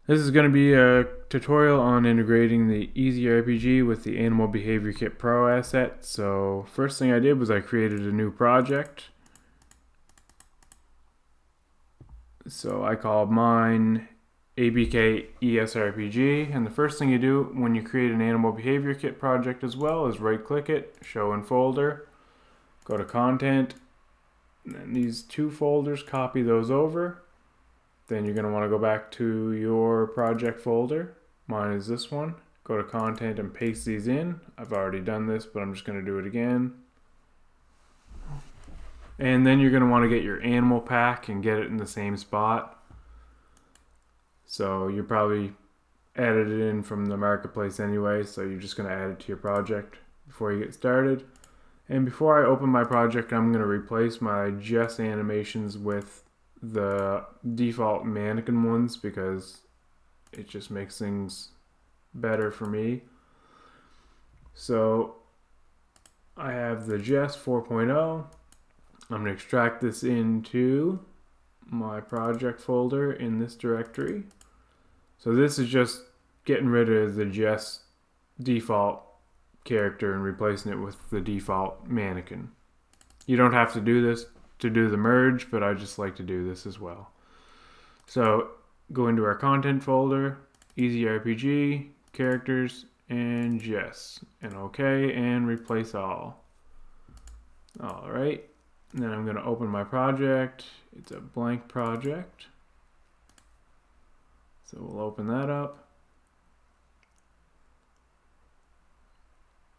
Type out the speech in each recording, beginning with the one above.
This is going to be a tutorial on integrating the ESRPG with the Animal Behavior Kit Pro asset. So first thing I did was I created a new project. So I called mine ABK ESRPG, and the first thing you do when you create an Animal Behavior Kit project as well is right click it, show in folder, go to content, and then these two folders, copy those over. Then you're going to want to go back to your project folder. Mine is this one. Go to content and paste these in. I've already done this, but I'm just going to do it again. And then you're going to want to get your animal pack and get it in the same spot. So you probably added it in from the marketplace anyway, so you're just going to add it to your project before you get started. And before I open my project, I'm going to replace my Jess animations with the default mannequin ones because it just makes things better for me. So I have the Jess 4.0. I'm going to extract this into my project folder in this directory. So this is just getting rid of the Jess default character and replacing it with the default mannequin. You don't have to do this to do the merge, but I just like to do this as well. So go into our content folder, ESRPG, characters, and Jess, and OK, and replace all. All right, and then I'm going to open my project. It's a blank project. So we'll open that up.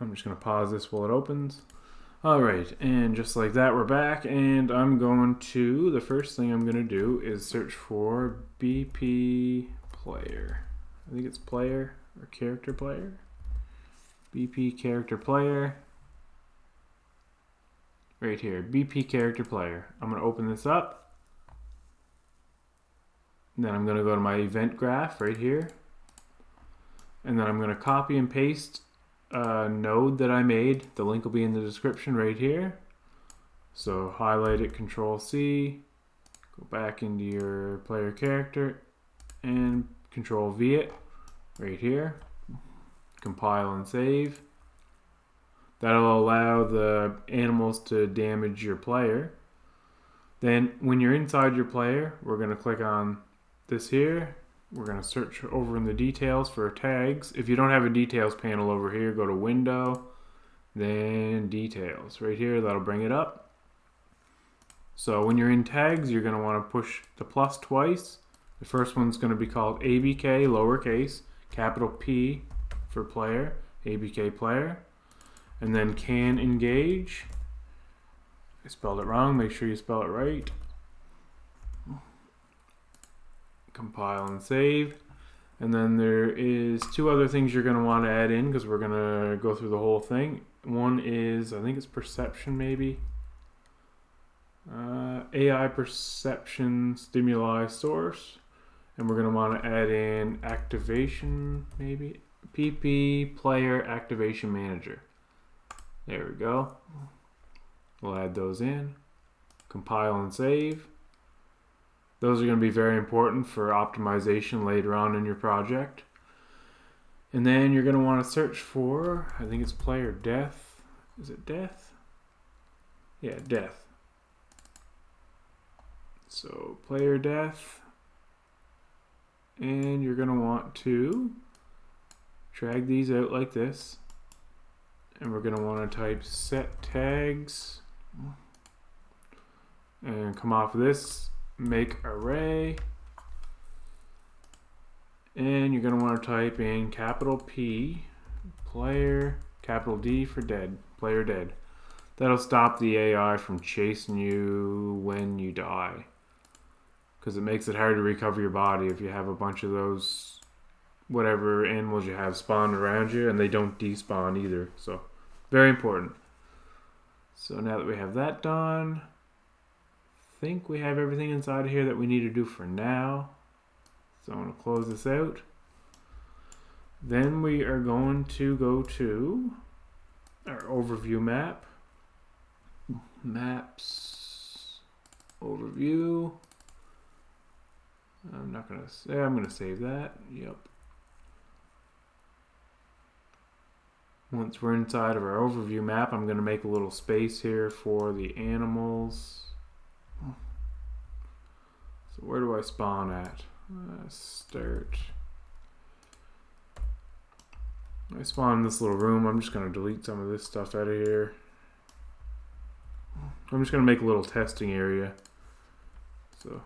I'm just going to pause this while it opens. Alright, and just like that, we're back, and I'm going to, the first thing I'm going to do is search for BP player. I think it's player or character player. BP character player. Right here, BP character player. I'm going to open this up. And then I'm going to go to my event graph right here. And then I'm going to copy and paste node that I made. The link will be in the description right here. So highlight it, Control C, go back into your player character and Control V it right here. Compile and save. That'll allow the animals to damage your player. Then when you're inside your player, we're going to click on this here. We're going to search over in the details for tags. If you don't have a details panel over here, go to Window, then Details. Right here, that'll bring it up. So when you're in tags, you're going to want to push the plus twice. The first one's going to be called ABK, lowercase, capital P for player, ABK player. And then can engage. I spelled it wrong, make sure you spell it right. Compile and save. And then there is two other things you're going to want to add in because we're going to go through the whole thing. One is, I think it's perception maybe. AI perception stimuli source. And we're going to want to add in activation maybe. PP player activation manager. There we go. We'll add those in. Compile and save. Those are going to be very important for optimization later on in your project. And then you're going to want to search for, I think it's player death. Is it death? Yeah, death. So player death. And you're going to want to drag these out like this. And we're going to want to type set tags. And come off of this. Make array, and you're going to want to type in capital P player, capital D for dead, player dead. That'll stop the AI from chasing you when you die, because it makes it hard to recover your body if you have a bunch of those whatever animals you have spawn around you, and they don't despawn either. So very important. So now that we have that done, think we have everything inside of here that we need to do for now. So I'm going to close this out. Then we are going to go to our overview map. Maps, overview. I'm not gonna say, I'm gonna save that. Yep. Once we're inside of our overview map, I'm gonna make a little space here for the animals. So where do I spawn at? Start. I spawn in this little room. I'm just gonna delete some of this stuff out of here. I'm just gonna make a little testing area. So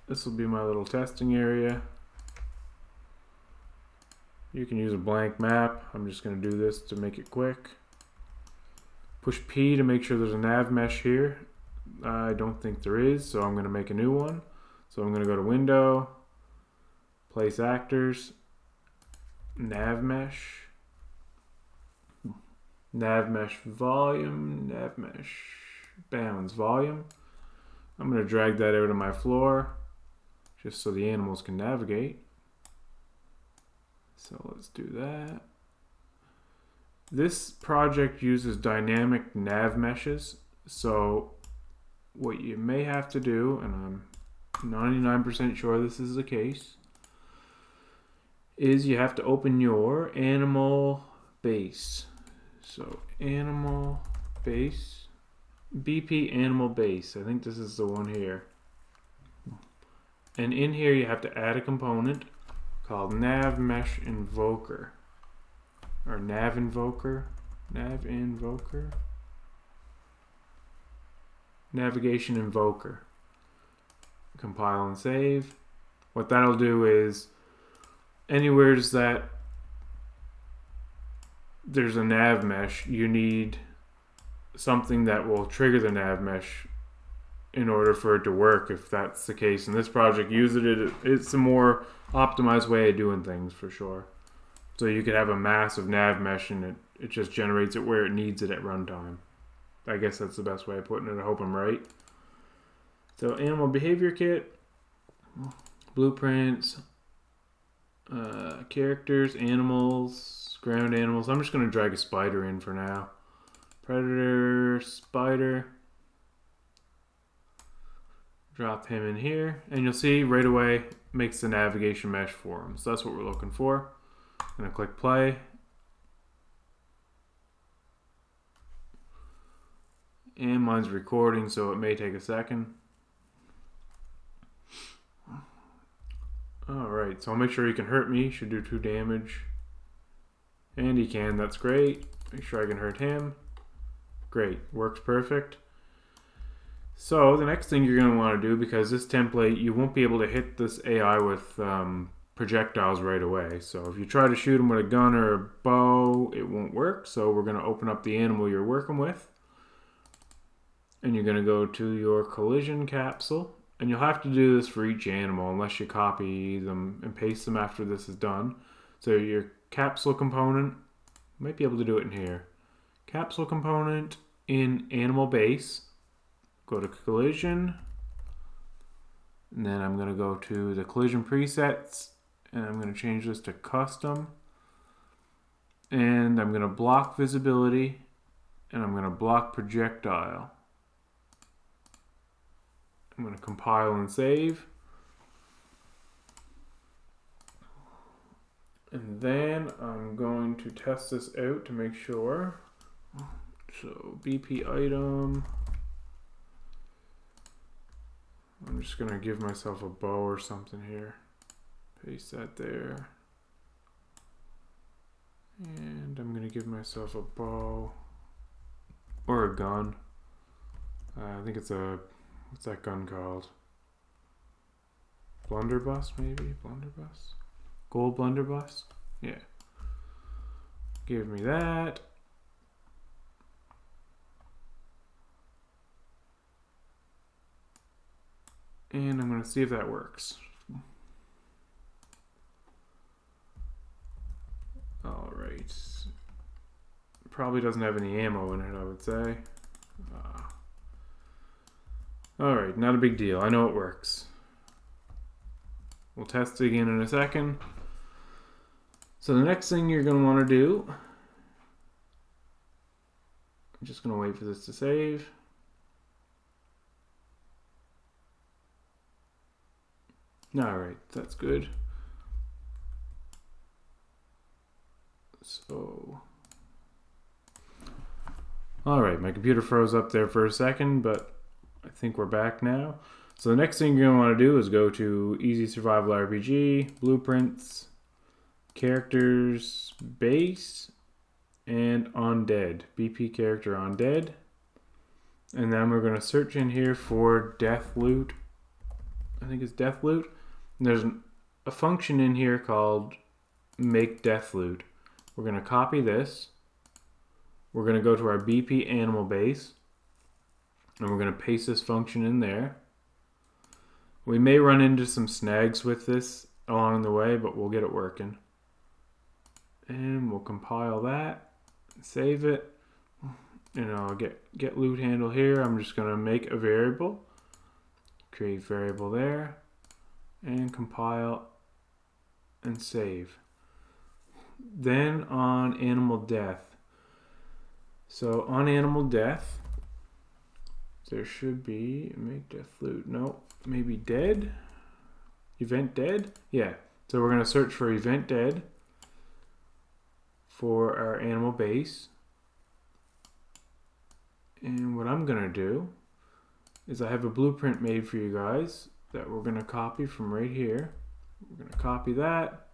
this will be my little testing area. You can use a blank map. I'm just going to do this to make it quick. Push P to make sure there's a nav mesh here. I don't think there is, so I'm going to make a new one. So I'm going to go to Window, Place Actors, Nav Mesh, Nav Mesh Volume, Nav Mesh Bounds Volume. I'm going to drag that out of my floor just so the animals can navigate. So let's do that. This project uses dynamic nav meshes. So what you may have to do, and I'm 99% sure this is the case, is you have to open your animal base. So animal base, BP animal base. I think this is the one here. And in here you have to add a component called nav mesh invoker, or nav invoker, navigation invoker. Compile and save. What that'll do is anywhere that there's a nav mesh, you need something that will trigger the nav mesh in order for it to work, if that's the case. In this project, it's a more optimized way of doing things for sure. So you could have a massive nav mesh and it just generates it where it needs it at runtime. I guess that's the best way of putting it. I hope I'm right. So Animal Behavior Kit, blueprints, characters, animals, ground animals. I'm just going to drag a spider in for now. Predator, spider. Drop him in here, and you'll see right away makes the navigation mesh for him. So that's what we're looking for. I'm gonna click play. And mine's recording, so it may take a second. Alright, so I'll make sure he can hurt me. Should do 2 damage. And he can, that's great. Make sure I can hurt him. Great, works perfect. So the next thing you're going to want to do, because this template, you won't be able to hit this AI with projectiles right away. So if you try to shoot him with a gun or a bow, it won't work. So we're going to open up the animal you're working with. And you're going to go to your collision capsule. And you'll have to do this for each animal unless you copy them and paste them after this is done. So your capsule component, might be able to do it in here. Capsule component in animal base. Go to collision, and then I'm going to go to the collision presets, and I'm going to change this to custom, and I'm going to block visibility, and I'm going to block projectile. I'm going to compile and save, and then I'm going to test this out to make sure. So BP item. I'm just going to give myself a bow or something here. Paste that there. And I'm going to give myself a bow. Or a gun. I think it's a... What's that gun called? Blunderbuss, maybe? Blunderbuss? Gold blunderbuss? Yeah. Give me that. And I'm going to see if that works. Alright. Probably doesn't have any ammo in it, I would say. Alright, not a big deal. I know it works. We'll test it again in a second. So the next thing you're going to want to do, I'm just going to wait for this to save. Alright, that's good. So, alright, my computer froze up there for a second, but I think we're back now. So the next thing you're going to want to do is go to Easy Survival RPG, Blueprints, Characters, Base, and Undead. BP character Undead. And then we're going to search in here for Death Loot. I think it's Death Loot. And there's a function in here called Make Death Loot. We're going to copy this. We're going to go to our BP animal base. And we're going to paste this function in there. We may run into some snags with this along the way, but we'll get it working. And we'll compile that, save it. And I'll get loot handle here. I'm just going to make a variable, create variable there, and compile and save. Then on animal death. So on animal death, there should be make death loot. Nope. Maybe dead? Event dead? Yeah. So we're going to search for event dead for our animal base. And what I'm going to do is I have a blueprint made for you guys that we're going to copy from right here. We're going to copy that.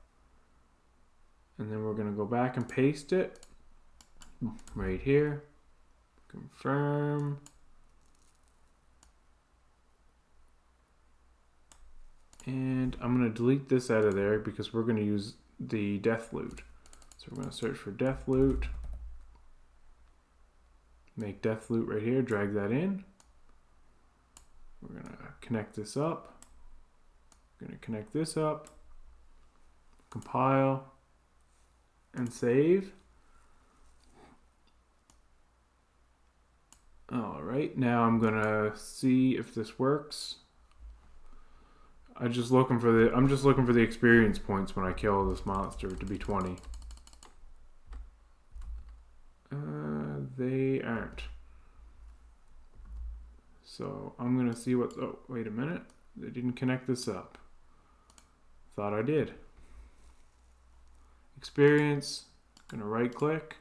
And then we're going to go back and paste it right here. Confirm. And I'm going to delete this out of there because we're going to use the death loot. So we're going to search for death loot. Make death loot right here. Drag that in. We're going to connect this up. We're going to connect this up. Compile. And save. Alright, now I'm going to see if this works. I'm just looking for the experience points when I kill this monster to be 20. They aren't. So I'm gonna see what. Oh, wait a minute. They didn't connect this up. Thought I did. Experience. Gonna right click.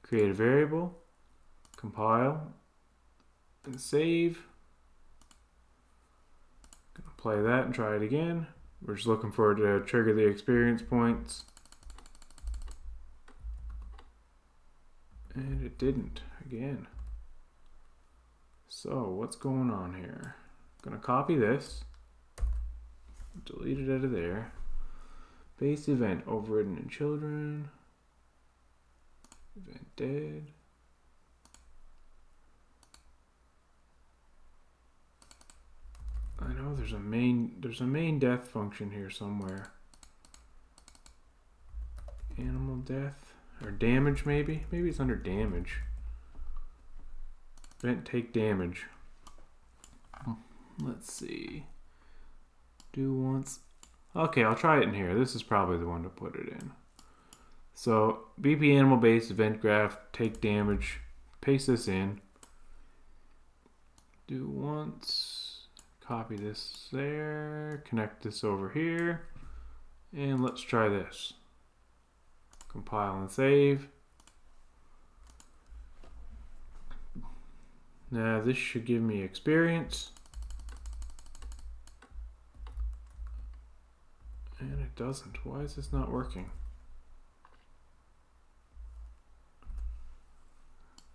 Create a variable. Compile. And save. Play that and try it again. We're just looking for it to trigger the experience points. And it didn't again. So what's going on here? I'm gonna copy this. Delete it out of there. Base event overridden in children. Event dead. I know there's a main death function here somewhere. Animal death or damage maybe? Maybe it's under damage. Event take damage. Let's see. Do once. Okay, I'll try it in here. This is probably the one to put it in. So BP animal base event graph take damage. Paste this in. Do once. Copy this there, connect this over here, and let's try this. Compile and save. Now this should give me experience. And it doesn't. Why is this not working?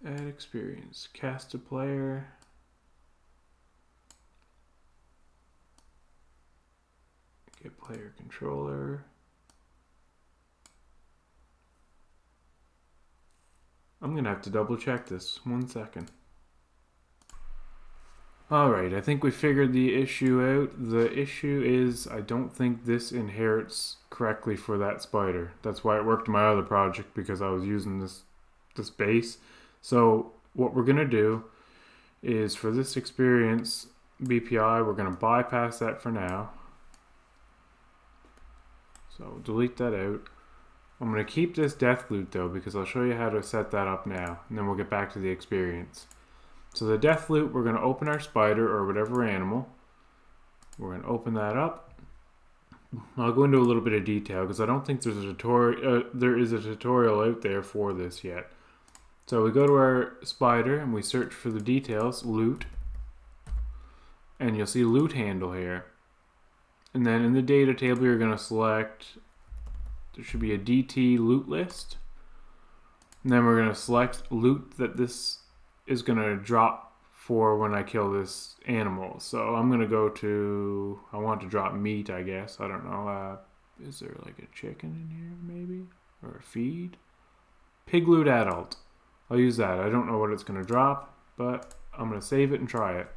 Add experience. Cast a player. Get player controller. I'm gonna have to double check this. 1 second. Alright, I think we figured the issue out. The issue is I don't think this inherits correctly for that spider. That's why it worked in my other project, because I was using this base. So what we're gonna do is for this experience BPI, we're gonna bypass that for now. So delete that out. I'm going to keep this death loot though, because I'll show you how to set that up now, and then we'll get back to the experience. So the death loot, we're going to open our spider or whatever animal. We're going to open that up. I'll go into a little bit of detail because I don't think there's a tutorial. There is a tutorial out there for this yet. So we go to our spider and we search for the details, loot, and you'll see loot handle here. And then in the data table, you're going to select. There should be a DT loot list. And then we're going to select loot that this is going to drop for when I kill this animal. So I'm going to go to, I want to drop meat, I guess. I don't know. Is there like a chicken in here maybe? Or a feed? Pig loot adult. I'll use that. I don't know what it's going to drop, but I'm going to save it and try it.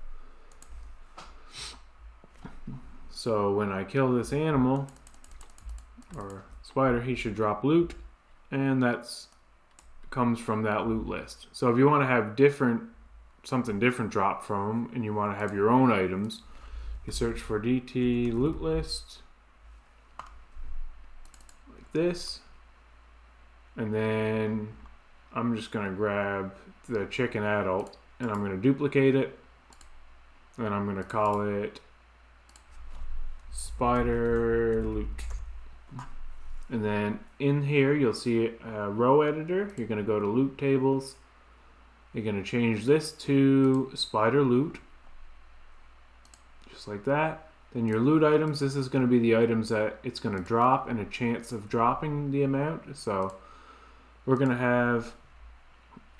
So when I kill this animal, or spider, he should drop loot, and that's comes from that loot list. So if you want to have something different drop from them, and you want to have your own items, you search for DT loot list, like this, and then I'm just going to grab the chicken adult, and I'm going to duplicate it, and I'm going to call it spider loot. And then in here you'll see a row editor. You're going to go to loot tables. You're going to change this to spider loot, just like that. Then your loot items, this is going to be the items that it's going to drop and a chance of dropping the amount. So we're going to have,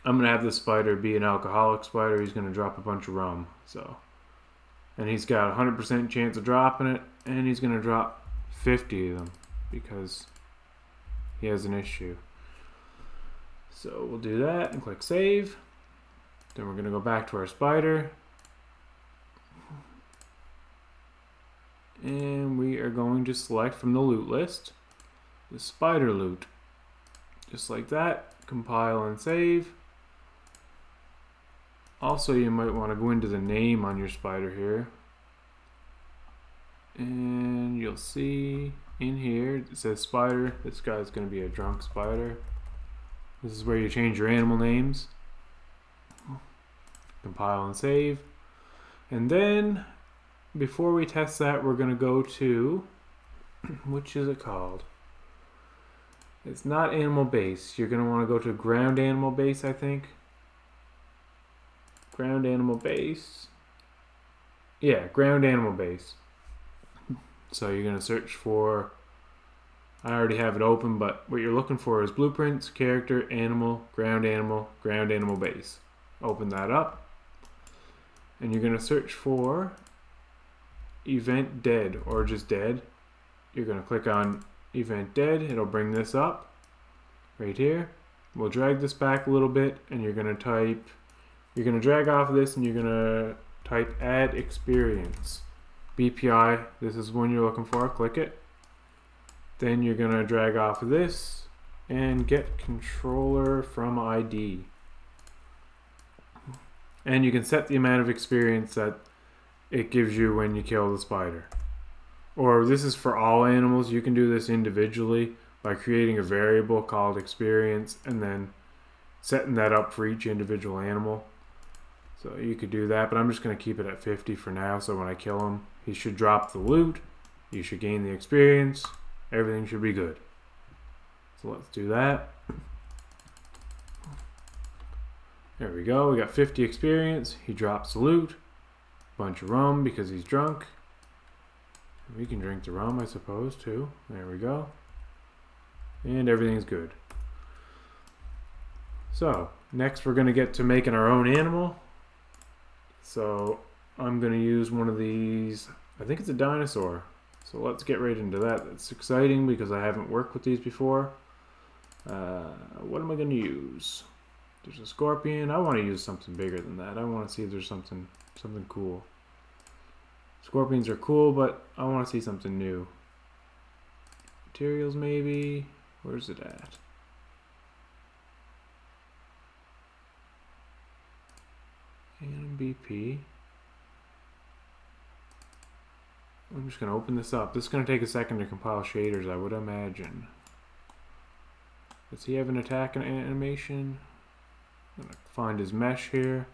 I'm going to have this spider be an alcoholic spider. He's going to drop a bunch of rum. So, and he's got a 100% chance of dropping it, and he's going to drop 50 of them because he has an issue. So we'll do that and click save. Then we're going to go back to our spider. And we are going to select from the loot list the spider loot. Just like that. Compile and save. Also, you might want to go into the name on your spider here. And you'll see in here it says spider. This guy's going to be a drunk spider. This is where you change your animal names. Compile and save. And then before we test that, we're going to go to, which is it called? It's not animal base. You're going to want to go to ground animal base, I think. Ground animal base. Yeah, ground animal base. So you're going to search for, I already have it open, but what you're looking for is blueprints, character, animal, ground animal base. Open that up. And you're going to search for event dead or just dead. You're going to click on event dead. It'll bring this up right here. We'll drag this back a little bit, and you're going to type, you're going to drag off of this, and you're going to type add experience. BPI, this is one you're looking for. Click it. Then you're going to drag off of this and get controller from ID. And you can set the amount of experience that it gives you when you kill the spider. Or this is for all animals. You can do this individually by creating a variable called experience and then setting that up for each individual animal. So you could do that, but I'm just going to keep it at 50 for now. So when I kill him, he should drop the loot. You should gain the experience. Everything should be good. So let's do that. There we go. We got 50 experience. He drops the loot. Bunch of rum because he's drunk. We can drink the rum, I suppose, too. There we go. And everything's good. So, next we're going to get to making our own animal. So, I'm going to use one of these. I think it's a dinosaur. So let's get right into that. It's exciting because I haven't worked with these before. What am I going to use? There's a scorpion. I want to use something bigger than that. I want to see if there's something cool. Scorpions are cool, but I want to see something new. Materials maybe. Where's it at? NBP. I'm just going to open this up. This is going to take a second to compile shaders, I would imagine. Does he have an attack and animation? I'm going to find his mesh here.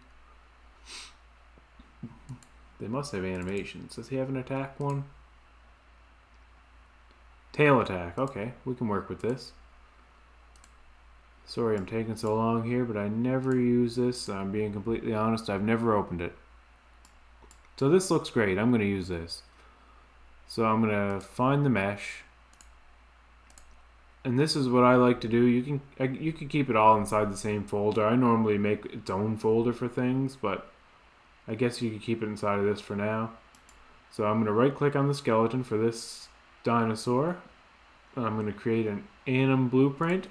They must have animations. Does he have an attack one? Tail attack. Okay, we can work with this. Sorry I'm taking so long here, but I never use this. I'm being completely honest. I've never opened it. So this looks great. I'm going to use this. So I'm going to find the mesh. And this is what I like to do. You can keep it all inside the same folder. I normally make its own folder for things, but I guess you could keep it inside of this for now. So I'm going to right click on the skeleton for this dinosaur. I'm going to create an anim blueprint.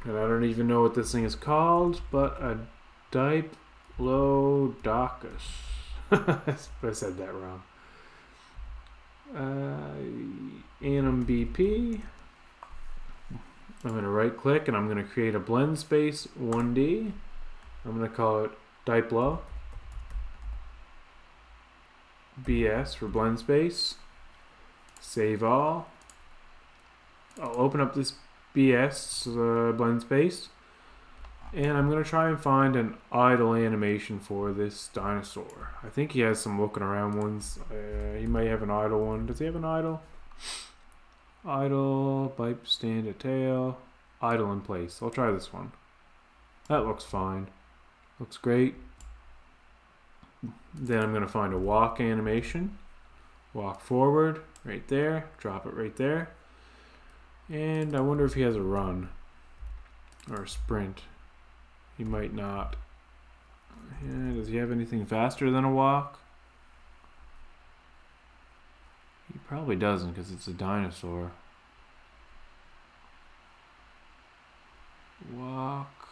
And I don't even know what this thing is called, but a Diplodocus. I said that wrong. Anim BP. I'm going to right click and I'm going to create a blend space 1D. I'm going to call it Diplo. BS for blend space. Save all. I'll open up this BS blend space. And I'm going to try and find an idle animation for this dinosaur. I think he has some looking around ones. He might have an idle one. Does he have an idle? Idle, bite, stand, a tail, idle in place. I'll try this one. That looks fine. Looks great. Then I'm going to find a walk animation. Walk forward, right there. Drop it right there. And I wonder if he has a run or a sprint. He might not. Yeah, does he have anything faster than a walk? He probably doesn't because it's a dinosaur. Walk.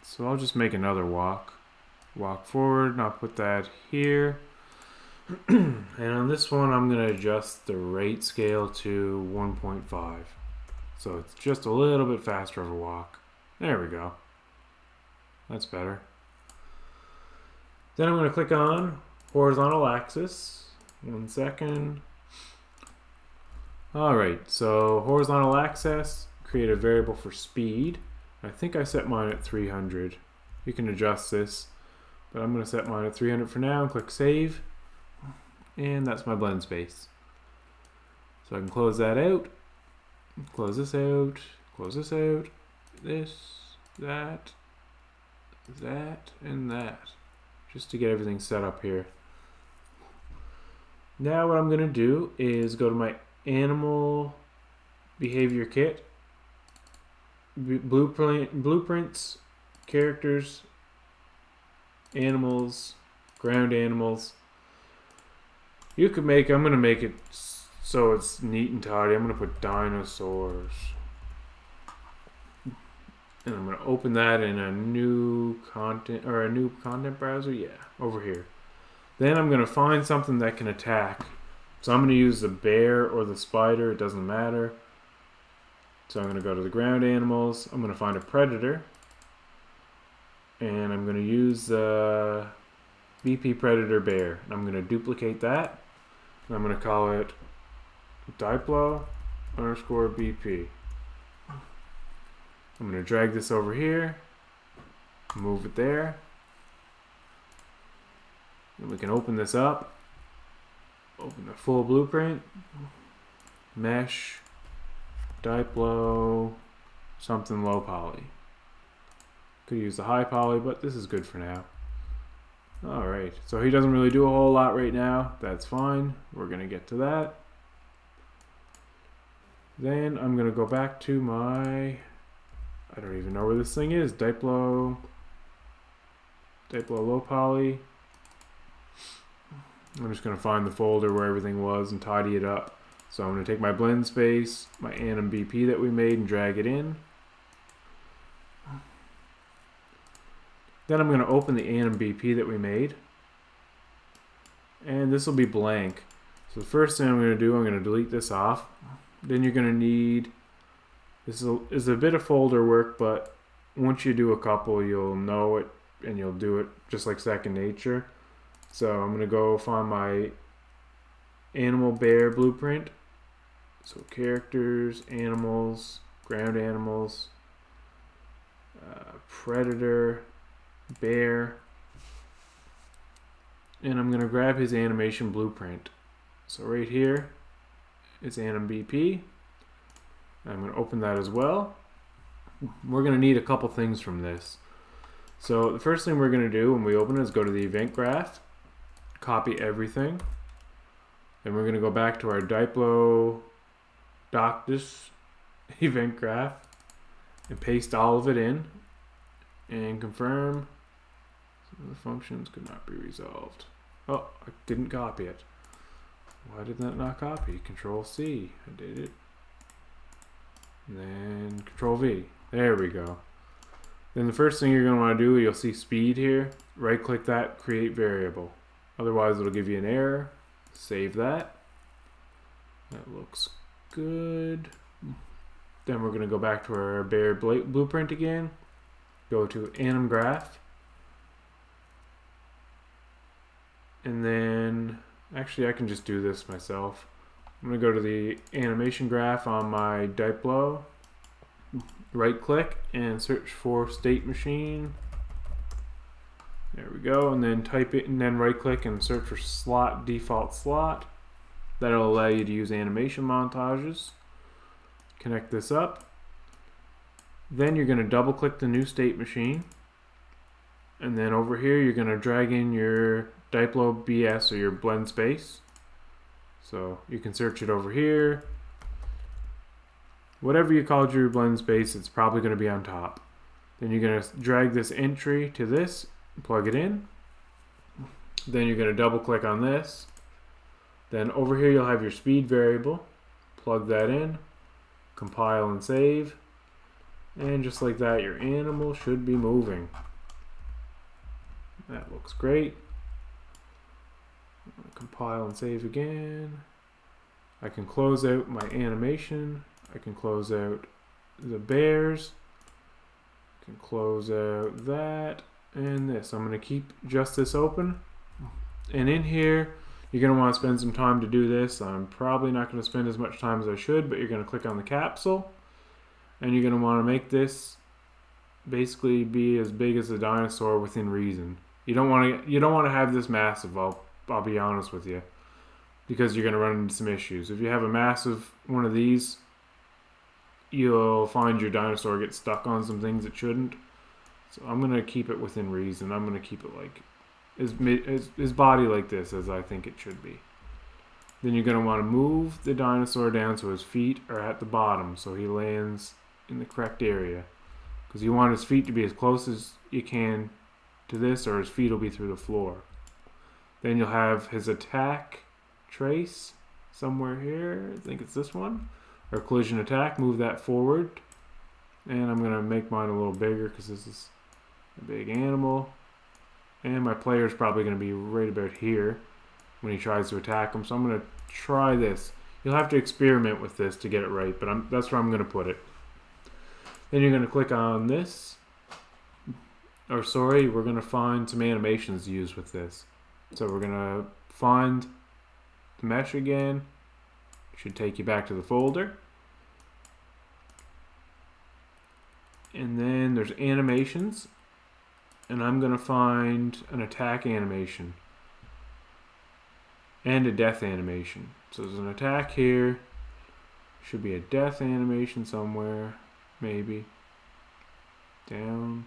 So I'll just make another walk. Walk forward, and I'll put that here. And on this one, I'm going to adjust the rate scale to 1.5. So it's just a little bit faster of a walk. There we go. That's better. Then I'm going to click on horizontal axis. 1 second. Alright, so horizontal axis, create a variable for speed. I think I set mine at 300. You can adjust this, but I'm going to set mine at 300 for now and click save. And that's my blend space. So I can close that out. Close this out, close this out, this, that, and that, just to get everything set up here. Now what I'm going to do is go to my Animal Behavior Kit, blueprints, characters, animals, ground animals. You could make, I'm going to make it so it's neat and tidy. I'm going to put dinosaurs. And I'm going to open that in a new content browser. Yeah, over here. Then I'm going to find something that can attack. So I'm going to use the bear or the spider. It doesn't matter. So I'm going to go to the ground animals. I'm going to find a predator. And I'm going to use the BP predator bear. And I'm going to duplicate that. And I'm going to call it Diplo underscore BP. I'm going to drag this over here, move it there, and we can open this up, open the full blueprint, mesh, Diplo, something low poly. Could use the high poly, but this is good for now. Alright, so he doesn't really do a whole lot right now. That's fine. We're going to get to that. Then I'm going to go back to my, I don't even know where this thing is, Diplo low poly. I'm just going to find the folder where everything was and tidy it up. So I'm going to take my blend space, my anim BP that we made, and drag it in. Then I'm going to open the anim BP that we made. And this will be blank. So the first thing I'm going to do, I'm going to delete this off. Then you're going to need, this is a bit of folder work, but once you do a couple, you'll know it and you'll do it just like second nature. So I'm going to go find my animal bear blueprint. So characters, animals, ground animals, predator, bear. and I'm going to grab his animation blueprint. So right here is Anim BP. I'm going to open that as well. We're going to need a couple things from this. So the first thing we're going to do when we open it is go to the event graph, copy everything. Then we're going to go back to our Diplodocus event graph and paste all of it in and confirm the functions could not be resolved. Oh, I didn't copy it. Why did that not copy? Control C. I did it. And then Control V. There we go. Then the first thing you're going to want to do, you'll see speed here. Right click that, create variable. Otherwise it'll give you an error. Save that. That looks good. Then we're going to go back to our bear blueprint again. Go to Anim graph. And then, actually I can just do this myself. I'm going to go to the animation graph on my Diplo. Right click and search for state machine. There we go, and then type it and then right click and search for slot, default slot. That'll allow you to use animation montages. Connect this up. Then you're going to double click the new state machine. And then over here you're going to drag in your Diplo BS or your blend space. So you can search it over here. Whatever you called your blend space, it's probably going to be on top. Then you're going to drag this entry to this, plug it in. Then you're going to double click on this. Then over here you'll have your speed variable. Plug that in, compile and save. And just like that, your animal should be moving. That looks great. Compile and save again. I can close out my animation. I can close out the bears. I can close out that and this. I'm going to keep just this open. And in here, you're going to want to spend some time to do this. I'm probably not going to spend as much time as I should, but you're going to click on the capsule. And you're going to want to make this basically be as big as a dinosaur within reason. You don't want to have this massive, I'll be honest with you, because you're going to run into some issues. If you have a massive one of these, you'll find your dinosaur gets stuck on some things it shouldn't. So I'm going to keep it within reason. I'm going to keep it like his body like this as I think it should be. Then you're going to want to move the dinosaur down so his feet are at the bottom so he lands in the correct area. Because you want his feet to be as close as you can to this or his feet will be through the floor. Then you'll have his attack trace somewhere here. I think it's this one. Or collision attack, move that forward. And I'm going to make mine a little bigger because this is a big animal. And my player is probably going to be right about here when he tries to attack him. So I'm going to try this. You'll have to experiment with this to get it right, but that's where I'm going to put it. Then you're going to click on this. Or sorry, we're going to find some animations to use with this. So we're going to find the mesh again. Should take you back to the folder. And then there's animations. And I'm going to find an attack animation. And a death animation. So there's an attack here. Should be a death animation somewhere. Maybe. Down.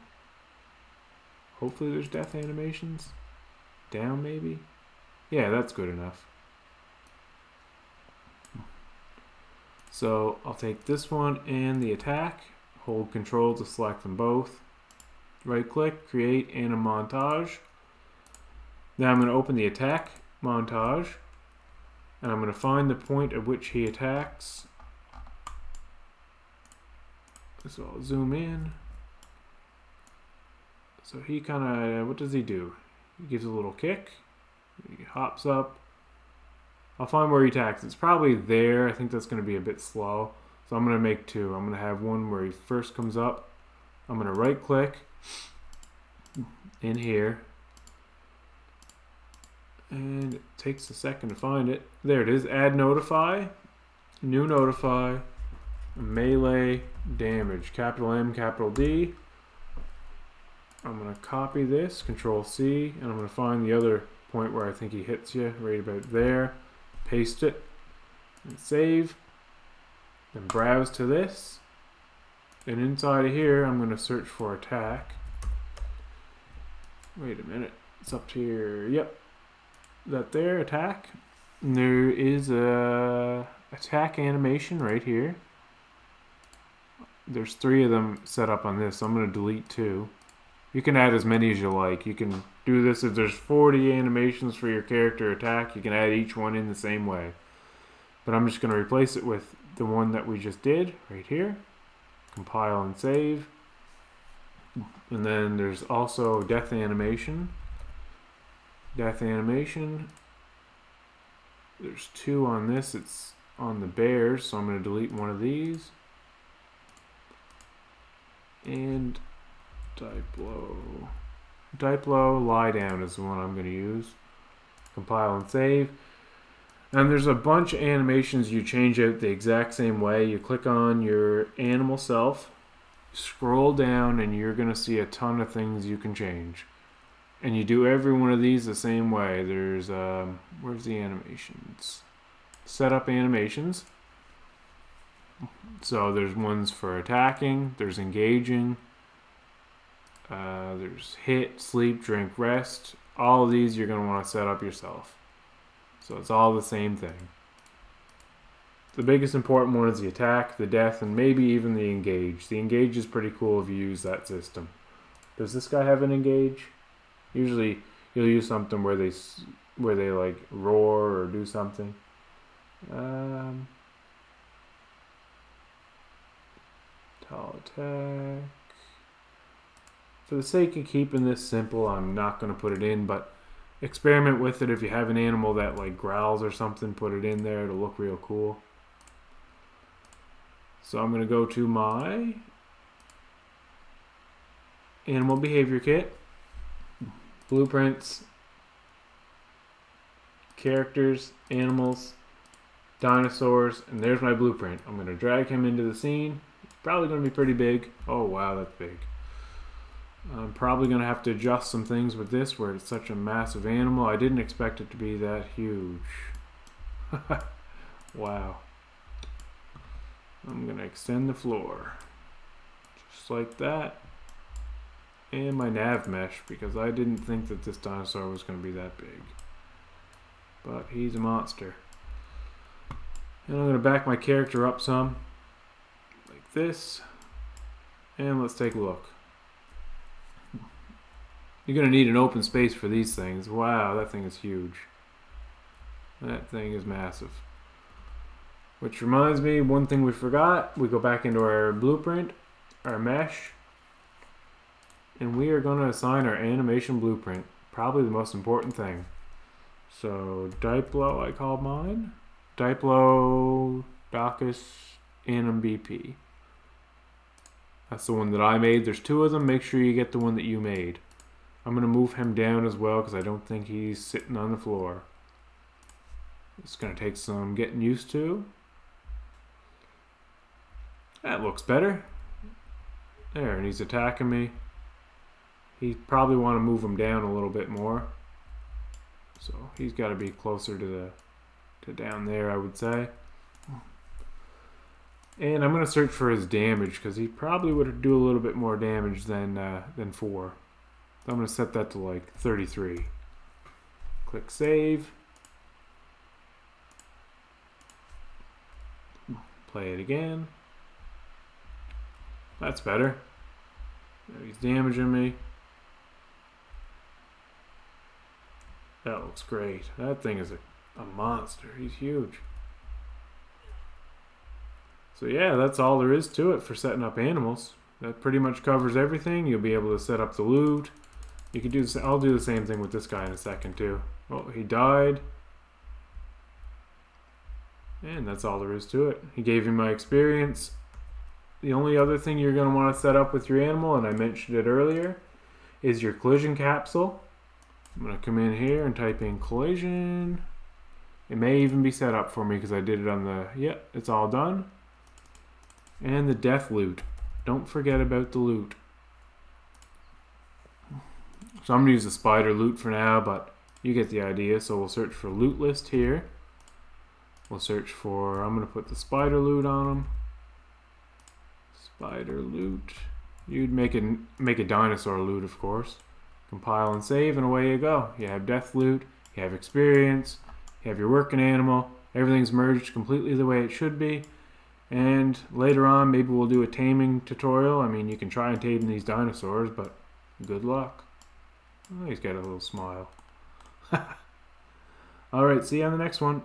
Hopefully there's death animations. Down maybe. Yeah, that's good enough. So I'll take this one and the attack, hold control to select them both, right click, create anim montage. Now I'm going to open the attack montage and I'm going to find the point at which he attacks. So I'll zoom in. So he kind of, what does he do? He gives a little kick, he hops up. I'll find where he attacks. It's probably there. I think that's going to be a bit slow. So I'm going to make two. I'm going to have one where he first comes up. I'm going to right click in here. And it takes a second to find it. There it is. Add notify. New notify. Melee damage. Capital M, capital D. I'm going to copy this. Control C. And I'm going to find the other point where I think he hits you, right about there. Paste it and save. Then browse to this. And inside of here, I'm going to search for attack. Wait a minute. It's up here. Yep. That there, attack. And there is a attack animation right here. There's 3 of them set up on this, so I'm going to delete 2. You can add as many as you like. You can do this if there's 40 animations for your character attack. You can add each one in the same way. But I'm just going to replace it with the one that we just did right here. Compile and save. And then there's also death animation. Death animation. There's 2 on this. It's on the bears, so I'm going to delete one of these. And Diplo lie down is the one I'm going to use. Compile and save. And there's a bunch of animations you change out the exact same way. You click on your animal self, scroll down, and you're going to see a ton of things you can change. And you do every one of these the same way. There's, where's the animations? Setup animations. So there's ones for attacking, there's engaging, there's hit, sleep, drink, rest. All of these you're going to want to set up yourself. So it's all the same thing. The biggest important one is the attack, the death, and maybe even the engage. The engage is pretty cool if you use that system. Does this guy have an engage? Usually you'll use something where they like roar or do something. Tall attack. For the sake of keeping this simple, I'm not going to put it in, but experiment with it. If you have an animal that like growls or something, put it in there. It'll look real cool. So I'm going to go to my Animal Behavior Kit, Blueprints, Characters, Animals, Dinosaurs, and there's my blueprint. I'm going to drag him into the scene. It's probably going to be pretty big. Oh wow, that's big. I'm probably going to have to adjust some things with this where it's such a massive animal. I didn't expect it to be that huge. Wow. I'm going to extend the floor. Just like that. And my nav mesh, because I didn't think that this dinosaur was going to be that big. But he's a monster. And I'm going to back my character up some. Like this. And let's take a look. You're going to need an open space for these things. Wow, that thing is huge. That thing is massive. Which reminds me, one thing we forgot. We go back into our blueprint, our mesh. And we are going to assign our animation blueprint. Probably the most important thing. So, Diplo, I called mine. Diplo, Docus, Anim BP. That's the one that I made. There's 2 of them. Make sure you get the one that you made. I'm going to move him down as well because I don't think he's sitting on the floor. It's going to take some getting used to. That looks better. There, and he's attacking me. He probably want to move him down a little bit more. So he's got to be closer to down there, I would say. And I'm going to search for his damage because he probably would do a little bit more damage than 4. I'm going to set that to like 33. Click save. Play it again. That's better. Now he's damaging me. That looks great. That thing is a monster. He's huge. So yeah, that's all there is to it for setting up animals. That pretty much covers everything. You'll be able to set up the loot. You can do this. I'll do the same thing with this guy in a second too. Oh, he died. And that's all there is to it. He gave you my experience. The only other thing you're going to want to set up with your animal, and I mentioned it earlier, is your collision capsule. I'm going to come in here and type in collision. It may even be set up for me because I did it on the... Yep, it's all done. And the death loot. Don't forget about the loot. So I'm going to use the spider loot for now, but You get the idea. So we'll search for loot list here. We'll search for, I'm going to put the spider loot on them. Spider loot. You'd make a dinosaur loot, of course. Compile and save, and away you go. You have death loot, you have experience, you have your working animal. Everything's merged completely the way it should be. And later on, maybe we'll do a taming tutorial. I mean, you can try and tame these dinosaurs, but good luck. Oh, he's got a little smile. Alright, see you on the next one.